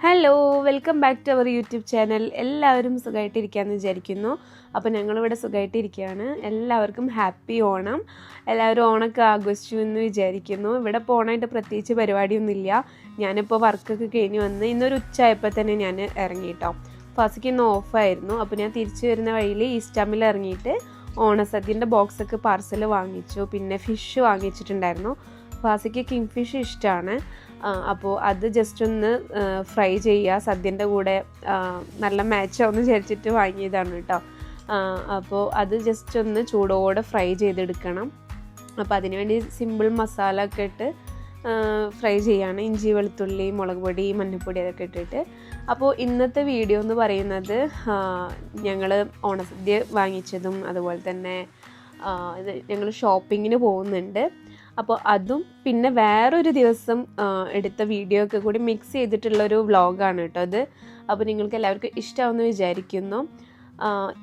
Hello, welcome back to our YouTube channel. എല്ലാവരും സുഖമായിട്ടിരിക്കുകയെന്ന് വിചാരിക്കുന്നു. അപ്പോൾ ഞങ്ങളിവിടെ സുഖമായിട്ടിരിക്കുകയാണ്. എല്ലാവർക്കും ഹാപ്പി ഓണം. എല്ലാവരും ഓണമൊക്കെ ആഘോഷിച്ചു എന്ന് വിചാരിക്കുന്നു. ഇവിടെ പോകണമായിട്ട് പ്രത്യേകിച്ച് പരിപാടിയൊന്നുമില്ല. ഞാനിപ്പോൾ വർക്കൊക്കെ കഴിഞ്ഞ് വന്ന് ഇന്നൊരു ഉച്ചയായപ്പോൾ തന്നെ ഞാൻ ഇറങ്ങിയിട്ടോ. ഫാസിക്ക് ഇന്ന് ഓഫായിരുന്നു. അപ്പോൾ ഞാൻ തിരിച്ചു വരുന്ന വഴിയിൽ ഈസ്റ്റാമിൽ ഇറങ്ങിയിട്ട് ഓണസദ്യൻ്റെ ബോക്സൊക്കെ പാർസൽ വാങ്ങിച്ചു. പിന്നെ ഫിഷ് വാങ്ങിച്ചിട്ടുണ്ടായിരുന്നു. ഫാസിക്ക് കിങ് ഫിഷ് ഇഷ്ടമാണ്. അപ്പോൾ അത് ജസ്റ്റ് ഒന്ന് ഫ്രൈ ചെയ്യുക, സദ്യൻ്റെ കൂടെ നല്ല മാച്ചാവുമെന്ന് വിചാരിച്ചിട്ട് വാങ്ങിയതാണ് കേട്ടോ. അപ്പോൾ അത് ജസ്റ്റ് ഒന്ന് ചൂടോടെ ഫ്രൈ ചെയ്തെടുക്കണം. അപ്പോൾ അതിനുവേണ്ടി സിമ്പിൾ മസാല ഒക്കെ ഇട്ട് ഫ്രൈ ചെയ്യാണ്. ഇഞ്ചി, വെളുത്തുള്ളി, മുളക് പൊടി, മഞ്ഞൾപ്പൊടി അതൊക്കെ ഇട്ടിട്ട്. അപ്പോൾ ഇന്നത്തെ വീഡിയോ എന്ന് പറയുന്നത് ഞങ്ങൾ ഓണസദ്യ വാങ്ങിച്ചതും അതുപോലെ തന്നെ ഞങ്ങൾ ഷോപ്പിങ്ങിന് പോകുന്നുണ്ട്. അപ്പോൾ അതും പിന്നെ വേറൊരു ദിവസം എടുത്ത വീഡിയോ ഒക്കെ കൂടി മിക്സ് ചെയ്തിട്ടുള്ളൊരു വ്ളോഗാണ് കേട്ടോ അത്. അപ്പോൾ നിങ്ങൾക്ക് എല്ലാവർക്കും ഇഷ്ടമാവുമെന്ന് വിചാരിക്കുന്നു.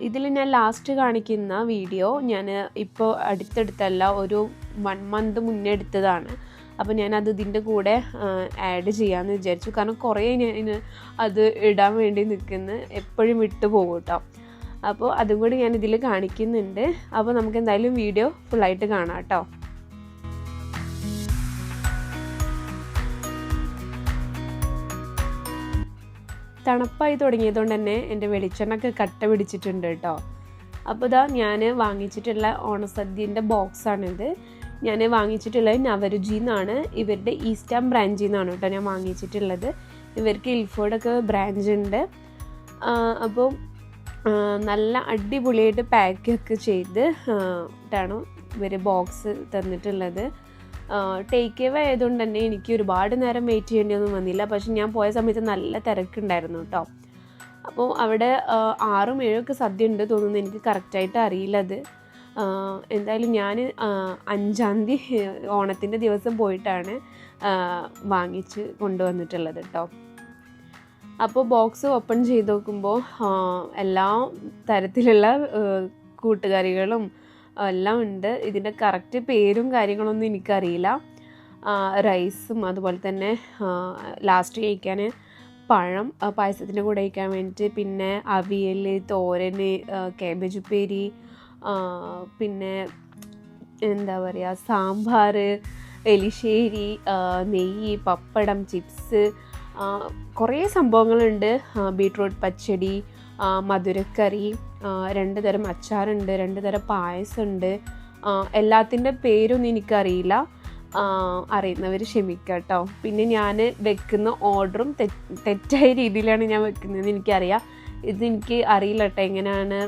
ഇതിൽ ഞാൻ ലാസ്റ്റ് കാണിക്കുന്ന വീഡിയോ ഞാൻ ഇപ്പോൾ അടുത്തടുത്തല്ല, ഒരു 1 month മുന്നേ എടുത്തതാണ്. അപ്പോൾ ഞാനത് ഇതിൻ്റെ കൂടെ ആഡ് ചെയ്യാമെന്ന് വിചാരിച്ചു. കാരണം കുറേ ഞാൻ അത് ഇടാൻ വേണ്ടി നിൽക്കുന്നു, എപ്പോഴും വിട്ടു പോകും കേട്ടോ. അപ്പോൾ അതും കൂടി ഞാൻ ഇതിൽ കാണിക്കുന്നുണ്ട്. അപ്പോൾ നമുക്ക് എന്തായാലും വീഡിയോ ഫുള്ളായിട്ട് കാണാം കേട്ടോ. തണുപ്പായി തുടങ്ങിയതുകൊണ്ട് തന്നെ എൻ്റെ വെളിച്ചെണ്ണൊക്കെ കട്ട പിടിച്ചിട്ടുണ്ട് കേട്ടോ. അപ്പോൾ ഇതാ ഞാൻ വാങ്ങിച്ചിട്ടുള്ള ഓണസദ്യൻ്റെ ബോക്സാണിത്. ഞാൻ വാങ്ങിച്ചിട്ടുള്ളത് നവരുചിന്നാണ്, ഇവരുടെ ഈസ്റ്റാം ബ്രാഞ്ചിൽ നിന്നാണ് കേട്ടോ ഞാൻ വാങ്ങിച്ചിട്ടുള്ളത്. ഇവർക്ക് ഇൽഫോർഡൊക്കെ ബ്രാഞ്ച് ഉണ്ട്. അപ്പോൾ നല്ല അടിപൊളിയായിട്ട് പാക്കൊക്കെ ചെയ്ത് ാണ് ഇവർ ബോക്സ് തന്നിട്ടുള്ളത്. ടേക്ക് എവേ ആയതുകൊണ്ട് തന്നെ എനിക്ക് ഒരുപാട് നേരം വെയിറ്റ് ചെയ്യേണ്ടിയൊന്നും വന്നില്ല. പക്ഷെ ഞാൻ പോയ സമയത്ത് നല്ല തിരക്കുണ്ടായിരുന്നു കേട്ടോ. അപ്പോൾ അവിടെ 6-7 സദ്യ ഉണ്ട് തോന്നുന്നു, എനിക്ക് കറക്റ്റായിട്ട് അറിയില്ല അത്. എന്തായാലും ഞാൻ 5-ാം തീയതി ഓണത്തിൻ്റെ ദിവസം പോയിട്ടാണ് വാങ്ങിച്ച് കൊണ്ടുവന്നിട്ടുള്ളത് കേട്ടോ. അപ്പോൾ ബോക്സ് ഓപ്പൺ ചെയ്ത് നോക്കുമ്പോൾ എല്ലാ തരത്തിലുള്ള കൂട്ടുകറികളും എല്ലാം ഉണ്ട്. ഇതിൻ്റെ കറക്റ്റ് പേരും കാര്യങ്ങളൊന്നും എനിക്കറിയില്ല. റൈസും അതുപോലെ തന്നെ ലാസ്റ്റ് കഴിക്കാൻ പഴം, പായസത്തിൻ്റെ കൂടെ കഴിക്കാൻ വേണ്ടിയിട്ട്, പിന്നെ അവിയൽ, തോരൻ, കാബേജ് ഉപ്പേരി, പിന്നെ എന്താ പറയുക, സാമ്പാർ, എലിശ്ശേരി, നെയ്യ്, പപ്പടം, ചിപ്സ്, കുറേ സംഭവങ്ങളുണ്ട്. ബീട്രൂട്ട് പച്ചടി, മധുരക്കറി, 2 തരം അച്ചാറുണ്ട്, 2 തരം പായസമുണ്ട്. എല്ലാത്തിൻ്റെ പേരൊന്നും എനിക്കറിയില്ല, അറിയുന്നവർ ക്ഷമിക്കുക കേട്ടോ. പിന്നെ ഞാൻ വെക്കുന്ന ഓർഡറും തെറ്റായ രീതിയിലാണ് ഞാൻ വെക്കുന്നതെന്ന് എനിക്കറിയാം. ഇതെനിക്ക് അറിയില്ല കേട്ടോ എങ്ങനെയാണ്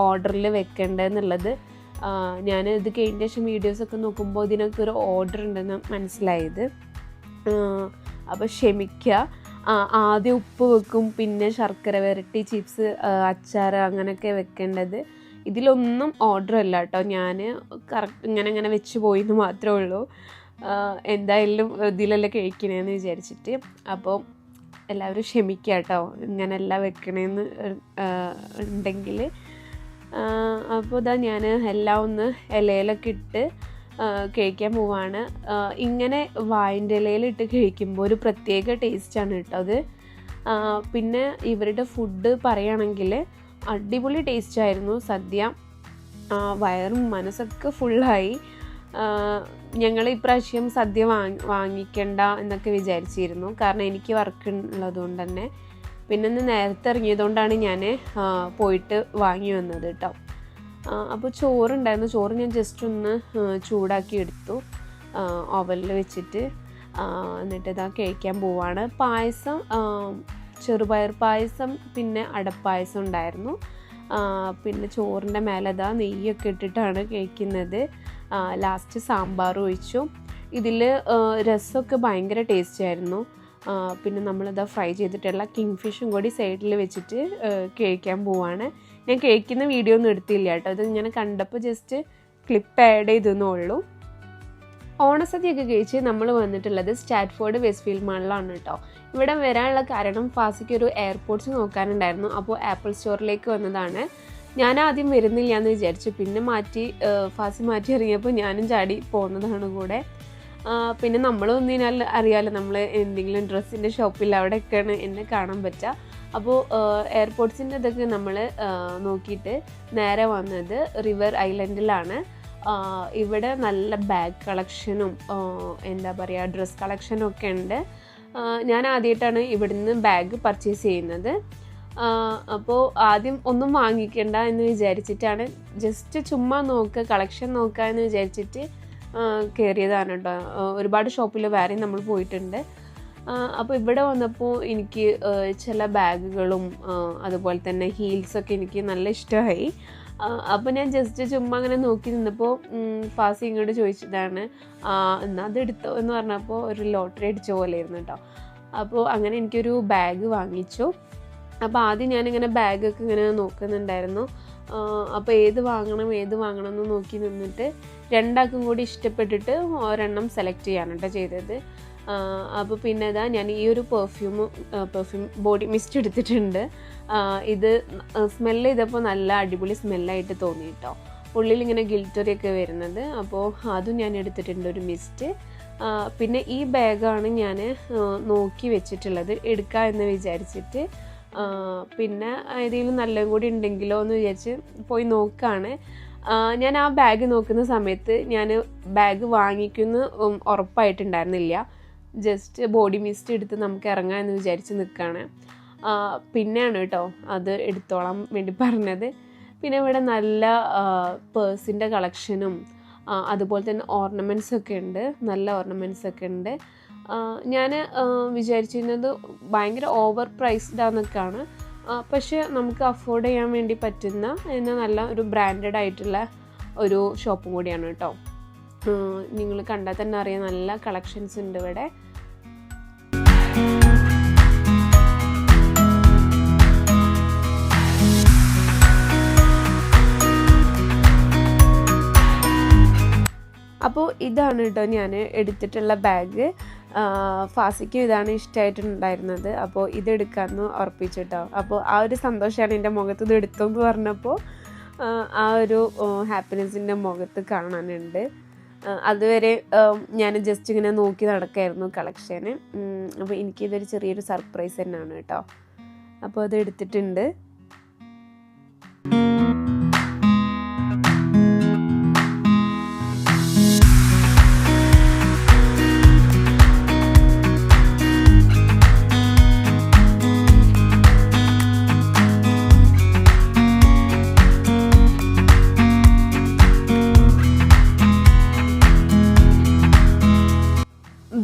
ഓർഡറിൽ വെക്കേണ്ടതെന്നുള്ളത്. ഞാൻ ഇത് കഴിഞ്ഞ ശേഷം വീഡിയോസൊക്കെ നോക്കുമ്പോൾ ഇതിനൊക്കെ ഒരു ഓർഡർ ഉണ്ടെന്ന് മനസ്സിലായത്. അപ്പോൾ ക്ഷമിക്കുക. ആദ്യം ഉപ്പ് വെക്കും, പിന്നെ ശർക്കര വരട്ടി, ചിപ്സ്, അച്ചാർ അങ്ങനെയൊക്കെ വെക്കേണ്ടത്. ഇതിലൊന്നും ഓർഡർ അല്ല കേട്ടോ, ഞാൻ കറക്റ്റ് ഇങ്ങനെ വെച്ച് പോയിന്ന് മാത്രമേ ഉള്ളൂ. എന്തായാലും ഇതിലല്ലേ കഴിക്കണേന്ന് വിചാരിച്ചിട്ട്. അപ്പോൾ എല്ലാവരും ക്ഷമിക്കുക കേട്ടോ, ഇങ്ങനെയല്ല വെക്കണേന്ന് ഉണ്ടെങ്കിൽ. അപ്പോൾ ഇതാ ഞാൻ എല്ലാം ഒന്ന് ഇലയിലൊക്കെ ഇട്ട് കഴിക്കാൻ പോവാണ്. ഇങ്ങനെ വായിൻ്റെ ഇലയിലിട്ട് കഴിക്കുമ്പോൾ ഒരു പ്രത്യേക ടേസ്റ്റാണ് കേട്ടോ അത്. പിന്നെ ഇവരുടെ ഫുഡ് പറയുകയാണെങ്കിൽ അടിപൊളി ടേസ്റ്റായിരുന്നു സദ്യ. വയറും മനസ്സൊക്കെ ഫുള്ളായി. ഞങ്ങൾ ഇപ്രാവശ്യം സദ്യ വാങ്ങിക്കണ്ട എന്നൊക്കെ വിചാരിച്ചിരുന്നു, കാരണം എനിക്ക് വർക്ക് ഉള്ളതുകൊണ്ട് തന്നെ. പിന്നെ ഇന്ന് നേരത്തെ ഇറങ്ങിയതുകൊണ്ടാണ് ഞാൻ പോയിട്ട് വാങ്ങി വന്നത് കേട്ടോ. അപ്പോൾ ചോറുണ്ടായിരുന്നു. ചോറ് ഞാൻ ജസ്റ്റ് ഒന്ന് ചൂടാക്കി എടുത്തു ഓവനിൽ വെച്ചിട്ട്. എന്നിട്ട് ഇതാ കഴിക്കാൻ പോവാണ്. പായസം, ചെറുപയർ പായസം, പിന്നെ അടപ്പായസം ഉണ്ടായിരുന്നു. പിന്നെ ചോറിൻ്റെ മേലെ ഇതാ നെയ്യൊക്കെ ഇട്ടിട്ടാണ് കഴിക്കുന്നത്. ലാസ്റ്റ് സാമ്പാർ ഒഴിച്ചു. ഇതിൽ രസമൊക്കെ ഭയങ്കര ടേസ്റ്റ് ആയിരുന്നു. പിന്നെ നമ്മളിതാ ഫ്രൈ ചെയ്തിട്ടുള്ള കിങ് ഫിഷും കൂടി സൈഡിൽ വെച്ചിട്ട് കഴിക്കാൻ പോവാണ്. ഞാൻ കഴിക്കുന്ന വീഡിയോ ഒന്നും എടുത്തില്ല കേട്ടോ, അത് ഇങ്ങനെ കണ്ടപ്പോൾ ജസ്റ്റ് ക്ലിപ്പ് ആഡ് ചെയ്തെന്നേ ഉള്ളൂ. ഓണസദ്യയൊക്കെ കഴിച്ച് നമ്മൾ വന്നിട്ടുള്ളത് സ്റ്റാറ്റ്ഫോർഡ് വെസ്റ്റ്ഫീൽഡ് മാളിലാണ് കേട്ടോ. ഇവിടെ വരാനുള്ള കാരണം ഫാസിക്ക് ഒരു എയർപോർട്ട്സ് നോക്കാനുണ്ടായിരുന്നു. അപ്പോൾ ആപ്പിൾ സ്റ്റോറിലേക്ക് വന്നതാണ്. ഞാൻ ആദ്യം വരുന്നില്ല എന്ന് വിചാരിച്ചു, പിന്നെ ഫാസി മാറ്റി ഇറങ്ങിയപ്പോൾ ഞാനും ചാടി പോകുന്നതാണ് കൂടെ. പിന്നെ നമ്മളൊന്നിനാൽ അറിയാമല്ലോ, നമ്മൾ എന്തെങ്കിലും ഡ്രസ്സിൻ്റെ ഷോപ്പിൽ അവിടെയൊക്കെയാണ് എന്നെ കാണാൻ പറ്റുക. അപ്പോൾ എയർപോർട്ട്സിൻ്റെ ഇതൊക്കെ നമ്മൾ നോക്കിയിട്ട് നേരെ വന്നത് റിവർ ഐലൻഡിലാണ്. ഇവിടെ നല്ല ബാഗ് കളക്ഷനും എന്താ പറയുക ഡ്രസ് കളക്ഷനും ഒക്കെ ഉണ്ട്. ഞാൻ ആദ്യമായിട്ടാണ് ഇവിടുന്ന് ബാഗ് പർച്ചേസ് ചെയ്യുന്നത്. അപ്പോൾ ആദ്യം ഒന്നും വാങ്ങിക്കണ്ട എന്ന് വിചാരിച്ചിട്ടാണ്, ജസ്റ്റ് ചുമ്മാ നോക്കുക, കളക്ഷൻ നോക്കുക എന്ന് വിചാരിച്ചിട്ട് കയറിയതാണ് കേട്ടോ. ഒരുപാട് ഷോപ്പിൽ വേറെ നമ്മൾ പോയിട്ടുണ്ട്. അപ്പോൾ ഇവിടെ വന്നപ്പോൾ എനിക്ക് ചില ബാഗുകളും അതുപോലെ തന്നെ ഹീൽസൊക്കെ എനിക്ക് നല്ല ഇഷ്ടമായി. അപ്പോൾ ഞാൻ ജസ്റ്റ് ചുമ്മാ അങ്ങനെ നോക്കി നിന്നപ്പോൾ ഫാസി ഇങ്ങോട്ട് ചോദിച്ചതാണ്, എന്നാൽ അത് എടുത്തോ എന്ന് പറഞ്ഞപ്പോൾ ഒരു ലോട്ടറി അടിച്ച പോലെ ആയിരുന്നു കേട്ടോ. അപ്പോൾ അങ്ങനെ എനിക്കൊരു ബാഗ് വാങ്ങിച്ചു. അപ്പോൾ ആദ്യം ഞാനിങ്ങനെ ബാഗൊക്കെ ഇങ്ങനെ നോക്കുന്നുണ്ടായിരുന്നു. അപ്പോൾ ഏത് വാങ്ങണം എന്ന് നോക്കി നിന്നിട്ട് രണ്ടാൾക്കും കൂടി ഇഷ്ടപ്പെട്ടിട്ട് ഒരെണ്ണം സെലക്ട് ചെയ്യാണ് കേട്ടോ ചെയ്തത്. അപ്പോൾ പിന്നെ ഇതാ ഞാൻ ഈ ഒരു പെർഫ്യൂം ബോഡി മിസ്റ്റ് എടുത്തിട്ടുണ്ട്. ഇത് സ്മെല്ല് ചെയ്തപ്പോൾ നല്ല അടിപൊളി സ്മെല്ലായിട്ട് തോന്നി കേട്ടോ. ഉള്ളിലിങ്ങനെ ഗിൽറ്ററിയൊക്കെ വരുന്നത്. അപ്പോൾ അതും ഞാൻ എടുത്തിട്ടുണ്ട്, ഒരു മിസ്റ്റ്. പിന്നെ ഈ ബാഗാണ് ഞാൻ നോക്കി വെച്ചിട്ടുള്ളത് എടുക്കുക എന്ന് വിചാരിച്ചിട്ട്. പിന്നെ ഏതെങ്കിലും നല്ലതും കൂടി ഉണ്ടെങ്കിലോ എന്ന് വിചാരിച്ച് പോയി നോക്കുകയാണ്. ഞാൻ ആ ബാഗ് നോക്കുന്ന സമയത്ത് ഞാൻ ബാഗ് വാങ്ങിക്കുന്ന ഉറപ്പായിട്ടുണ്ടായിരുന്നില്ല. ജസ്റ്റ് ബോഡി മിസ്റ്റ് എടുത്ത് നമുക്ക് ഇറങ്ങാം എന്ന് വിചാരിച്ച് നിൽക്കുകയാണ്. പിന്നെയാണ് കേട്ടോ അത് എടുത്തോളാൻ വേണ്ടി പറഞ്ഞത്. പിന്നെ ഇവിടെ നല്ല പേഴ്സിൻ്റെ കളക്ഷനും അതുപോലെ തന്നെ ഓർണമെൻറ്റ്സൊക്കെ ഉണ്ട്, നല്ല ഓർണമെൻറ്റ്സൊക്കെ ഉണ്ട്. ഞാൻ വിചാരിച്ചിരുന്നത് ഭയങ്കര ഓവർ പ്രൈസ്ഡാന്നൊക്കെയാണ്. പക്ഷേ നമുക്ക് അഫോർഡ് ചെയ്യാൻ വേണ്ടി പറ്റുന്ന എന്നാൽ നല്ല ഒരു ബ്രാൻഡഡ് ആയിട്ടുള്ള ഒരു ഷോപ്പും കൂടിയാണ് കേട്ടോ. നിങ്ങൾ കണ്ടാൽ തന്നെ അറിയാം, നല്ല കളക്ഷൻസ് ഉണ്ട് ഇവിടെ. അപ്പോൾ ഇതാണ് കേട്ടോ ഞാൻ എടുത്തിട്ടുള്ള ബാഗ്. ഫാസിക്ക് ഇതാണ് ഇഷ്ടമായിട്ടുണ്ടായിരുന്നത്. അപ്പോൾ ഇതെടുക്കാമെന്ന് ഉറപ്പിച്ചിട്ടോ. അപ്പോൾ ആ ഒരു സന്തോഷമാണ് എൻ്റെ മുഖത്ത് ഇത് എടുത്തെന്ന് പറഞ്ഞപ്പോൾ ആ ഒരു ഹാപ്പിനെസ്സിൻ്റെ മുഖത്ത് കാണാനുണ്ട്. അതുവരെ ഞാൻ ജസ്റ്റ് ഇങ്ങനെ നോക്കി നടക്കായിരുന്നു കളക്ഷന്. അപ്പോൾ എനിക്കിതൊരു ചെറിയൊരു സർപ്രൈസ് തന്നെയാണ് കേട്ടോ. അപ്പോൾ അത് എടുത്തിട്ടുണ്ട്.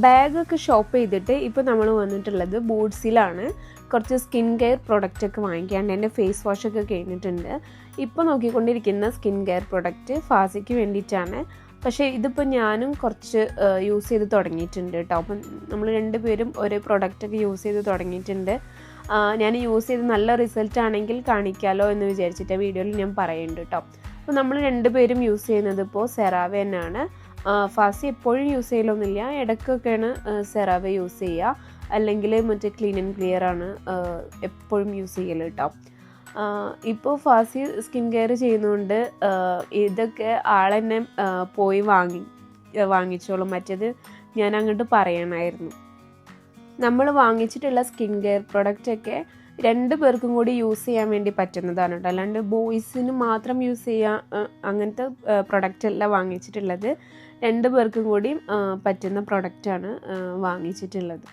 ബാഗൊക്കെ ഷോപ്പ് ചെയ്തിട്ട് ഇപ്പോൾ നമ്മൾ വന്നിട്ടുള്ളത് ബൂട്ട്സിലാണ്. കുറച്ച് സ്കിൻ കെയർ പ്രൊഡക്റ്റൊക്കെ വാങ്ങിക്കാണ്ട് എൻ്റെ ഫേസ് വാഷൊക്കെ കഴിഞ്ഞിട്ടുണ്ട്. ഇപ്പോൾ നോക്കിക്കൊണ്ടിരിക്കുന്ന സ്കിൻ കെയർ പ്രൊഡക്റ്റ് ഫാസിക്ക് വേണ്ടിയിട്ടാണ്. പക്ഷേ ഇതിപ്പോൾ ഞാനും കുറച്ച് യൂസ് ചെയ്ത് തുടങ്ങിയിട്ടുണ്ട് കേട്ടോ. അപ്പം നമ്മൾ രണ്ടുപേരും ഒരേ പ്രൊഡക്റ്റൊക്കെ യൂസ് ചെയ്ത് തുടങ്ങിയിട്ടുണ്ട്. ഞാൻ യൂസ് ചെയ്ത് നല്ല റിസൾട്ട് ആണെങ്കിൽ കാണിക്കാമല്ലോ എന്ന് വിചാരിച്ചിട്ട് വീഡിയോയിൽ ഞാൻ പറയുന്നുണ്ട് കേട്ടോ. അപ്പോൾ നമ്മൾ രണ്ടുപേരും യൂസ് ചെയ്യുന്നത് ഇപ്പോൾ സെറാവെ തന്നെയാണ്. ഫാസി എപ്പോഴും യൂസ് ചെയ്യലൊന്നുമില്ല, ഇടയ്ക്കൊക്കെയാണ് സെറാവെ യൂസ് ചെയ്യുക. അല്ലെങ്കിൽ മറ്റേ ക്ലീൻ ആൻഡ് ക്ലിയർ ആണ് എപ്പോഴും യൂസ് ചെയ്യൽ കേട്ടോ. ഇപ്പോൾ ഫാസി സ്കിൻ കെയർ ചെയ്യുന്നതുകൊണ്ട് ഇതൊക്കെ ആളെന്നെ പോയി വാങ്ങിച്ചോളും. മറ്റേത് ഞാൻ അങ്ങോട്ട് പറയണമായിരുന്നു. നമ്മൾ വാങ്ങിച്ചിട്ടുള്ള സ്കിൻ കെയർ പ്രൊഡക്റ്റൊക്കെ 2 പേർക്കും കൂടി യൂസ് ചെയ്യാൻ വേണ്ടി പറ്റുന്നതാണ് കേട്ടോ. അല്ലാണ്ട് ബോയ്സിന് മാത്രം യൂസ് ചെയ്യാൻ അങ്ങനത്തെ പ്രൊഡക്റ്റ് അല്ല വാങ്ങിച്ചിട്ടുള്ളത്. 2 പേർക്കും കൂടി പറ്റുന്ന പ്രൊഡക്റ്റാണ് വാങ്ങിച്ചിട്ടുള്ളത്.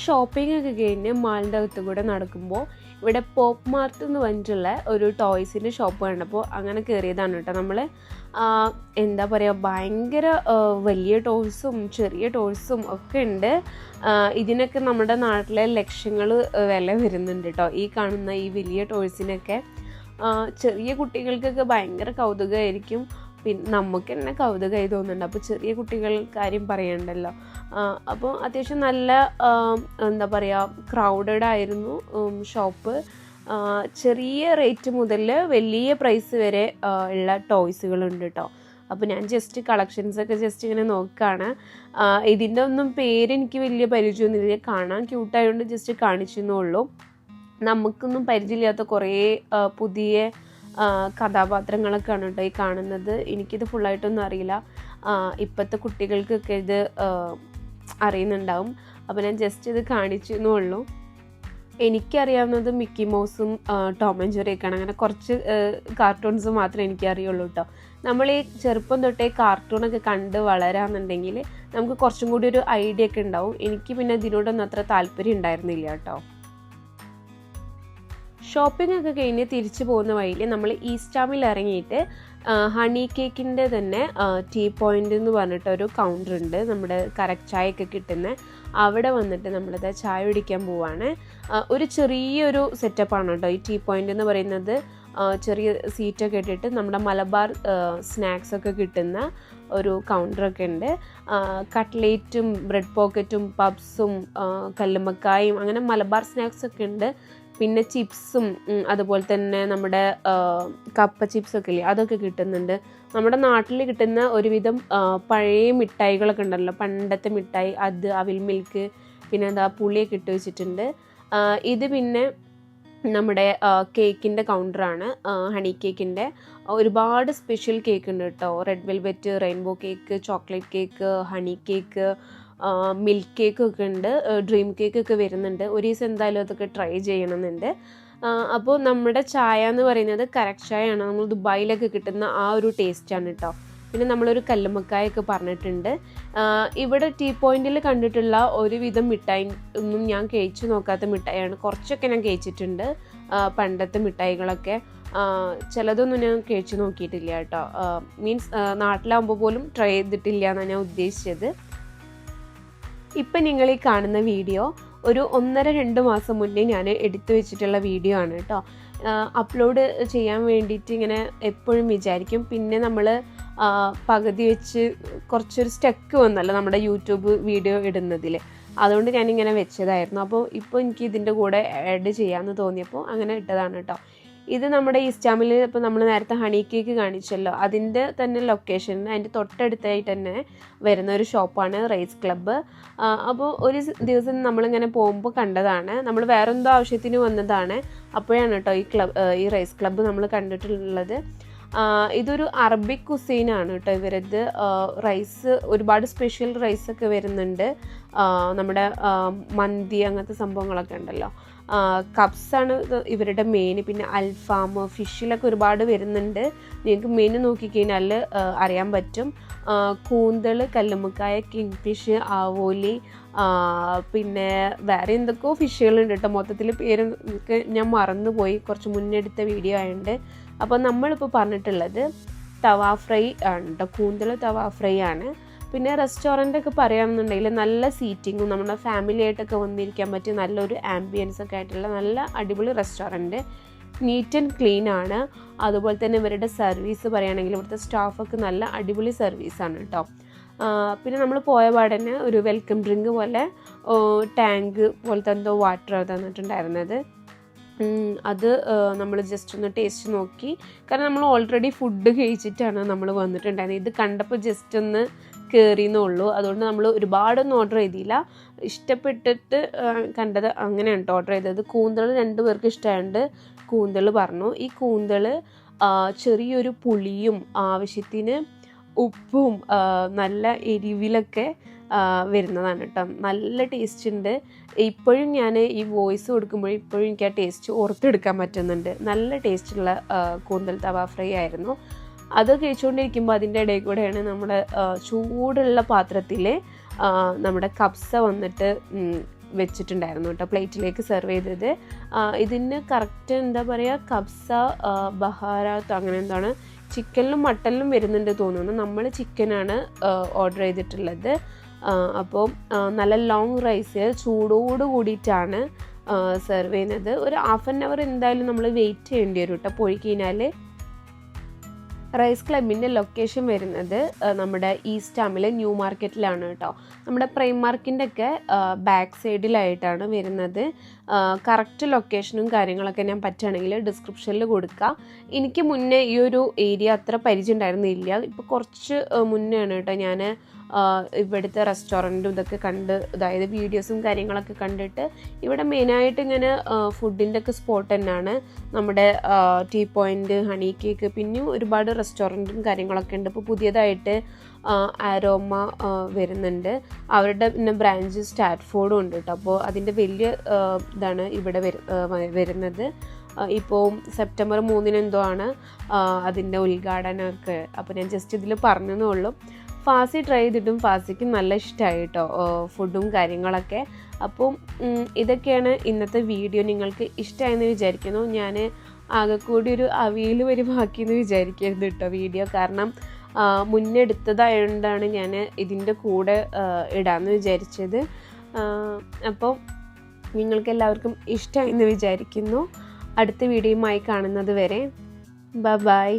ഷോപ്പിംഗ് ഒക്കെ കഴിഞ്ഞ് മാളിൻ്റെ അകത്ത് കൂടെ നടക്കുമ്പോൾ ഇവിടെ പോപ്പ് മാർട്ട് എന്ന് പറഞ്ഞിട്ടുള്ള ഒരു ടോയ്സിൻ്റെ ഷോപ്പ് കണ്ടപ്പോൾ അങ്ങനെ കയറിയതാണ് കേട്ടോ. നമ്മൾ എന്താ പറയുക, ഭയങ്കര വലിയ ടോയ്സും ചെറിയ ടോയ്സും ഒക്കെ ഉണ്ട്. ഇതിനൊക്കെ നമ്മുടെ നാട്ടിലെ ലക്ഷങ്ങൾ വില വരുന്നുണ്ട് കേട്ടോ. ഈ കാണുന്ന ഈ വലിയ ടോയ്സിനൊക്കെ ചെറിയ കുട്ടികൾക്കൊക്കെ ഭയങ്കര കൗതുകമായിരിക്കും. പിന്നെ നമുക്ക് തന്നെ കൗതുകമായി തോന്നുന്നുണ്ട്. അപ്പോൾ ചെറിയ കുട്ടികൾ കാര്യം പറയണ്ടല്ലോ. അപ്പോൾ അത്യാവശ്യം നല്ല എന്താ പറയുക, ക്രൗഡഡ് ആയിരുന്നു ഷോപ്പ്. ചെറിയ റേറ്റ് മുതൽ വലിയ പ്രൈസ് വരെ ഉള്ള ടോയ്സുകളുണ്ട് കേട്ടോ. അപ്പോൾ ഞാൻ ജസ്റ്റ് കളക്ഷൻസൊക്കെ ജസ്റ്റ് ഇങ്ങനെ നോക്കുകയാണ്. ഇതിൻ്റെ ഒന്നും പേരെനിക്ക് വലിയ പരിചയമൊന്നുമില്ല, കാണാൻ ക്യൂട്ടായതുകൊണ്ട് ജസ്റ്റ് കാണിച്ചെന്നേ ഉള്ളൂ. നമുക്കൊന്നും പരിചയമില്ലാത്ത കുറേ പുതിയ കഥാപാത്രങ്ങളൊക്കെയാണ് കേട്ടോ ഈ കാണുന്നത്. എനിക്കിത് ഫുള്ളായിട്ടൊന്നും അറിയില്ല, ഇപ്പോഴത്തെ കുട്ടികൾക്കൊക്കെ ഇത് അറിയുന്നുണ്ടാവും. അപ്പോൾ ഞാൻ ജസ്റ്റ് ഇത് കാണിച്ചെന്നേ ഉള്ളൂ. എനിക്കറിയാവുന്നത് മിക്കി മൗസും ടോം ആൻഡ് ജെറിയൊക്കെയാണ്. അങ്ങനെ കുറച്ച് കാർട്ടൂൺസ് മാത്രമേ എനിക്കറിയുള്ളൂ കേട്ടോ. നമ്മൾ ഈ ചെറുപ്പം തൊട്ടേ കാർട്ടൂണൊക്കെ കണ്ട് വളരാന്നുണ്ടെങ്കിൽ നമുക്ക് കുറച്ചും കൂടി ഒരു ഐഡിയ ഒക്കെ ഉണ്ടാവും. എനിക്ക് പിന്നെ ഇതിനോടൊന്നും അത്ര താല്പര്യം ഉണ്ടായിരുന്നില്ല കേട്ടോ. ഷോപ്പിംഗ് ഒക്കെ കഴിഞ്ഞ് തിരിച്ചു പോകുന്ന വഴിയിൽ നമ്മൾ ഈസ്റ്റാമിൽ ഇറങ്ങിയിട്ട് ഹണി കേക്കിൻ്റെ തന്നെ ടീ പോയിൻ്റ് എന്ന് പറഞ്ഞിട്ടൊരു കൗണ്ടർ ഉണ്ട്, നമ്മുടെ കറക്റ്റ് ചായയൊക്കെ കിട്ടുന്ന. അവിടെ വന്നിട്ട് നമ്മളിത് ചായ കുടിക്കാൻ പോവാണ്. ഒരു ചെറിയൊരു സെറ്റപ്പാണ് കേട്ടോ ഈ ടീ പോയിൻ്റ് എന്ന് പറയുന്നത്. ചെറിയ സീറ്റൊക്കെ ഇട്ടിട്ട് നമ്മുടെ മലബാർ സ്നാക്സൊക്കെ കിട്ടുന്ന ഒരു കൗണ്ടറൊക്കെ ഉണ്ട്. കട്ട്ലേറ്റും ബ്രെഡ് പോക്കറ്റും പബ്സും കല്ലുമ്മക്കായും അങ്ങനെ മലബാർ സ്നാക്സൊക്കെ ഉണ്ട്. പിന്നെ ചിപ്സും അതുപോലെ തന്നെ നമ്മുടെ കപ്പ ചിപ്സൊക്കെ ഇല്ലേ, അതൊക്കെ കിട്ടുന്നുണ്ട്. നമ്മുടെ നാട്ടിൽ കിട്ടുന്ന ഒരുവിധം പഴയ മിഠായികളൊക്കെ ഉണ്ടല്ലോ, പണ്ടത്തെ മിഠായി, അത് അവിൽ മിൽക്ക്, പിന്നെ എന്താ പുളിയൊക്കെ ഇട്ട് വെച്ചിട്ടുണ്ട്. ഇത് പിന്നെ നമ്മുടെ കേക്കിൻ്റെ കൗണ്ടറാണ്, ഹണി കേക്കിൻ്റെ. ഒരുപാട് സ്പെഷ്യൽ കേക്ക് ഉണ്ട് കേട്ടോ. Red velvet, rainbow cake, chocolate cake, honey cake, milk കേക്കൊക്കെ ഉണ്ട്, ഡ്രീം കേക്കൊക്കെ വരുന്നുണ്ട്. ഒരു ദിവസം എന്തായാലും അതൊക്കെ ട്രൈ ചെയ്യണമെന്നുണ്ട്. അപ്പോൾ നമ്മുടെ ചായ എന്ന് പറയുന്നത് കറക്റ്റ് ചായയാണ്, നമ്മൾ ദുബായിലൊക്കെ കിട്ടുന്ന ആ ഒരു ടേസ്റ്റാണ് കേട്ടോ. പിന്നെ നമ്മളൊരു കല്ലുമ്മക്കായൊക്കെ പറഞ്ഞിട്ടുണ്ട്. ഇവിടെ ടീ പോയിന്റിൽ കണ്ടിട്ടുള്ള ഒരുവിധം മിഠായി ഒന്നും ഞാൻ കഴിച്ചു നോക്കാത്ത മിഠായിയാണ്. കുറച്ചൊക്കെ ഞാൻ കഴിച്ചിട്ടുണ്ട്, പണ്ടത്തെ മിഠായികളൊക്കെ. ചിലതൊന്നും ഞാൻ കഴിച്ചു നോക്കിയിട്ടില്ല കേട്ടോ. മീൻസ് നാട്ടിലാകുമ്പോൾ പോലും ട്രൈ ചെയ്തിട്ടില്ല എന്നാണ് ഞാൻ ഉദ്ദേശിച്ചത്. ഇപ്പം നിങ്ങൾ ഈ കാണുന്ന വീഡിയോ ഒരു 1.5-2 മാസം മുന്നേ ഞാൻ എടുത്തു വെച്ചിട്ടുള്ള വീഡിയോ ആണ് കേട്ടോ. അപ്ലോഡ് ചെയ്യാൻ വേണ്ടിയിട്ട് ഇങ്ങനെ എപ്പോഴും വിചാരിക്കും, പിന്നെ നമ്മൾ പകുതി വെച്ച് കുറച്ചൊരു സ്റ്റക്ക് വന്നല്ലോ നമ്മുടെ യൂട്യൂബ് വീഡിയോ ഇടുന്നതിൽ. അതുകൊണ്ട് ഞാനിങ്ങനെ വെച്ചതായിരുന്നു. അപ്പോൾ ഇപ്പോൾ എനിക്ക് ഇതിൻ്റെ കൂടെ ആഡ് ചെയ്യാമെന്ന് തോന്നിയപ്പോൾ അങ്ങനെ ഇട്ടതാണ് കേട്ടോ. ഇത് നമ്മുടെ ഈസ്റ്റാമിൽ ഇപ്പോൾ നമ്മൾ നേരത്തെ ഹണി കേക്ക് കാണിച്ചല്ലോ, അതിൻ്റെ തന്നെ ലൊക്കേഷൻ, അതിൻ്റെ തൊട്ടടുത്തായിട്ട് തന്നെ വരുന്ന ഒരു ഷോപ്പാണ് റൈസ് ക്ലബ്ബ്. അപ്പോൾ ഒരു ദിവസം നമ്മളിങ്ങനെ പോകുമ്പോൾ കണ്ടതാണ്, നമ്മൾ വേറെന്തോ ആവശ്യത്തിന് വന്നതാണ്. അപ്പോഴാണ് കേട്ടോ ഈ റൈസ് ക്ലബ്ബ് നമ്മൾ കണ്ടിട്ടുള്ളത്. ഇതൊരു അറബിക് കുസീനാണ് കേട്ടോ ഇവരത്. റൈസ് ഒരുപാട് സ്പെഷ്യൽ റൈസൊക്കെ വരുന്നുണ്ട്. നമ്മുടെ മന്തി അങ്ങനത്തെ സംഭവങ്ങളൊക്കെ ഉണ്ടല്ലോ. കപ്സാണ് ഇവരുടെ മെയിൻ. പിന്നെ അൽഫാം, ഫിഷിലൊക്കെ ഒരുപാട് വരുന്നുണ്ട്. നിങ്ങൾക്ക് മെനു നോക്കിക്കഴിഞ്ഞാൽ അറിയാൻ പറ്റും. കൂന്തൽ, കല്ലുമ്മക്കായ, കിങ് ഫിഷ്, ആവോലി, പിന്നെ വേറെ എന്തൊക്കെയോ ഫിഷുകളുണ്ട് കേട്ടോ. മൊത്തത്തിൽ പേര് ഞാൻ മറന്നുപോയി, കുറച്ച് മുന്നെടുത്ത വീഡിയോ ആയതുകൊണ്ട്. അപ്പോൾ നമ്മളിപ്പോൾ പറഞ്ഞിട്ടുള്ളത് തവാ ഫ്രൈ ആണ് കേട്ടോ. കൂന്തൽ തവാ ഫ്രൈ ആണ്. പിന്നെ റെസ്റ്റോറൻറ്റൊക്കെ പറയുകയാണെന്നുണ്ടെങ്കിൽ നല്ല സീറ്റിങ്ങും നമ്മുടെ ഫാമിലി ആയിട്ടൊക്കെ വന്നിരിക്കാൻ പറ്റിയ നല്ലൊരു ആംബിയൻസ് ഒക്കെ ആയിട്ടുള്ള നല്ല അടിപൊളി റെസ്റ്റോറൻറ്റ്. നീറ്റ് ആൻഡ് ക്ലീൻ ആണ്. അതുപോലെ തന്നെ ഇവരുടെ സർവീസ് പറയുകയാണെങ്കിൽ ഇവിടുത്തെ സ്റ്റാഫൊക്കെ നല്ല അടിപൊളി സർവീസാണ് കേട്ടോ. പിന്നെ നമ്മൾ പോയ പാടന്നെ ഒരു വെൽക്കം ഡ്രിങ്ക് പോലെ ടാങ്ക് പോലത്തെ എന്തോ വാട്ടർ തന്നിട്ടുണ്ടായിരുന്നത്. അത് നമ്മൾ ജസ്റ്റ് ഒന്ന് ടേസ്റ്റ് നോക്കി. കാരണം നമ്മൾ ഓൾറെഡി ഫുഡ് കഴിച്ചിട്ടാണ് നമ്മൾ വന്നിട്ടുണ്ടായിരുന്നത്. ഇത് കണ്ടപ്പോൾ ജസ്റ്റ് ഒന്ന് കയറിയെന്നുള്ളൂ. അതുകൊണ്ട് നമ്മൾ ഒരുപാടൊന്നും ഓർഡർ ചെയ്തില്ല, ഇഷ്ടപ്പെട്ടിട്ട് കണ്ടത് അങ്ങനെയാണ് കേട്ടോ ഓർഡർ ചെയ്തത്. കൂന്തൽ 2 പേർക്ക് ഇഷ്ടമായതുകൊണ്ട് കൂന്തൽ പറഞ്ഞു. ഈ കൂന്തൽ ചെറിയൊരു പുളിയും ആവശ്യത്തിന് ഉപ്പും നല്ല എരിവിലൊക്കെ വരുന്നതാണ് കേട്ടോ. നല്ല ടേസ്റ്റ് ഉണ്ട്. ഇപ്പോഴും ഞാൻ ഈ വോയിസ് കൊടുക്കുമ്പോൾ ഇപ്പോഴും എനിക്ക് ആ ടേസ്റ്റ് ഓർത്തെടുക്കാൻ പറ്റുന്നുണ്ട്. നല്ല ടേസ്റ്റുള്ള കൂന്തൽ തവ ഫ്രൈ ആയിരുന്നു. അത് കഴിച്ചുകൊണ്ടിരിക്കുമ്പോൾ അതിൻ്റെ ഇടയിൽ കൂടെയാണ് നമ്മുടെ ചൂടുള്ള പാത്രത്തിൽ നമ്മുടെ കബ്സ വന്നിട്ട് വെച്ചിട്ടുണ്ടായിരുന്നു കേട്ടോ, പ്ലേറ്റിലേക്ക് സെർവ് ചെയ്തത്. ഇതിന് കറക്റ്റ് എന്താ പറയുക, കബ്സ ബഹാരാത്ത് അങ്ങനെ എന്താണ്, ചിക്കനിലും മട്ടനിലും വരുന്നുണ്ട് തോന്നുന്നു. നമ്മൾ ചിക്കനാണ് ഓർഡർ ചെയ്തിട്ടുള്ളത്. അപ്പോൾ നല്ല ലോങ് റൈസ് ചൂടോട് കൂടിയിട്ടാണ് സെർവ് ചെയ്യുന്നത്. ഒരു 1/2 hour എന്തായാലും നമ്മൾ വെയിറ്റ് ചെയ്യേണ്ടി വരും കേട്ടോ പോയി കഴിഞ്ഞാൽ. റൈസ് ക്ലബിൻ്റെ ലൊക്കേഷൻ വരുന്നത് നമ്മുടെ ഈസ്റ്റ് ആമിലെ ന്യൂ മാർക്കറ്റിലാണ് കേട്ടോ. നമ്മുടെ പ്രൈം മാർക്കിൻ്റെ ഒക്കെ ബാക്ക് സൈഡിലായിട്ടാണ് വരുന്നത്. കറക്റ്റ് ലൊക്കേഷനും കാര്യങ്ങളൊക്കെ ഞാൻ പറ്റുകയാണെങ്കിൽ ഡിസ്ക്രിപ്ഷനിൽ കൊടുക്കുക. എനിക്ക് മുന്നേ ഈ ഒരു ഏരിയ അത്ര പരിചയം ഉണ്ടായിരുന്നില്ല. ഇപ്പോൾ കുറച്ച് മുന്നെയാണ് കേട്ടോ ഞാൻ ഇവിടുത്തെ റെസ്റ്റോറൻറ്റും ഇതൊക്കെ കണ്ട്, അതായത് വീഡിയോസും കാര്യങ്ങളൊക്കെ കണ്ടിട്ട് ഇവിടെ മെയിനായിട്ട് ഇങ്ങനെ ഫുഡിൻ്റെ ഒക്കെ സ്പോട്ട് തന്നെയാണ്. നമ്മുടെ ടീ പോയിൻ്റ്, ഹണി കേക്ക്, പിന്നെയും ഒരുപാട് റെസ്റ്റോറൻറ്റും കാര്യങ്ങളൊക്കെ ഉണ്ട്. ഇപ്പോൾ പുതിയതായിട്ട് ആരോമ വരുന്നുണ്ട്. അവരുടെ പിന്നെ ബ്രാഞ്ച് സ്റ്റാറ്റ്ഫോർഡും ഉണ്ട് കേട്ടോ. അപ്പോൾ അതിൻ്റെ വലിയ ഇതാണ് ഇവിടെ വരുന്നത്. ഇപ്പോൾ സെപ്റ്റംബർ 3 എന്തോ ആണ് അതിൻ്റെ ഉദ്ഘാടനമൊക്കെ. അപ്പോൾ ഞാൻ ജസ്റ്റ് ഇതിൽ പറഞ്ഞതേ ഉള്ളൂ. ഫാസി ട്രൈ ചെയ്തിട്ടും ഫാസിക്ക് നല്ല ഇഷ്ടമായി കേട്ടോ ഫുഡും കാര്യങ്ങളൊക്കെ. അപ്പം ഇതൊക്കെയാണ് ഇന്നത്തെ വീഡിയോ. നിങ്ങൾക്ക് ഇഷ്ടമായെന്ന് വിചാരിക്കുന്നു. ഞാൻ ആകെ കൂടി ഒരു അവിയൽ വരുമാക്കിയെന്ന് വിചാരിക്കരുത് കേട്ടോ വീഡിയോ. കാരണം മുന്നേ എടുത്തതായതുകൊണ്ടാണ് ഞാൻ ഇതിൻ്റെ കൂടെ ഇടാമെന്ന് വിചാരിച്ചത്. അപ്പോൾ നിങ്ങൾക്ക് എല്ലാവർക്കും ഇഷ്ടമായെന്ന് വിചാരിക്കുന്നു. അടുത്ത വീഡിയോയുമായി കാണുന്നത് വരെ ബൈ.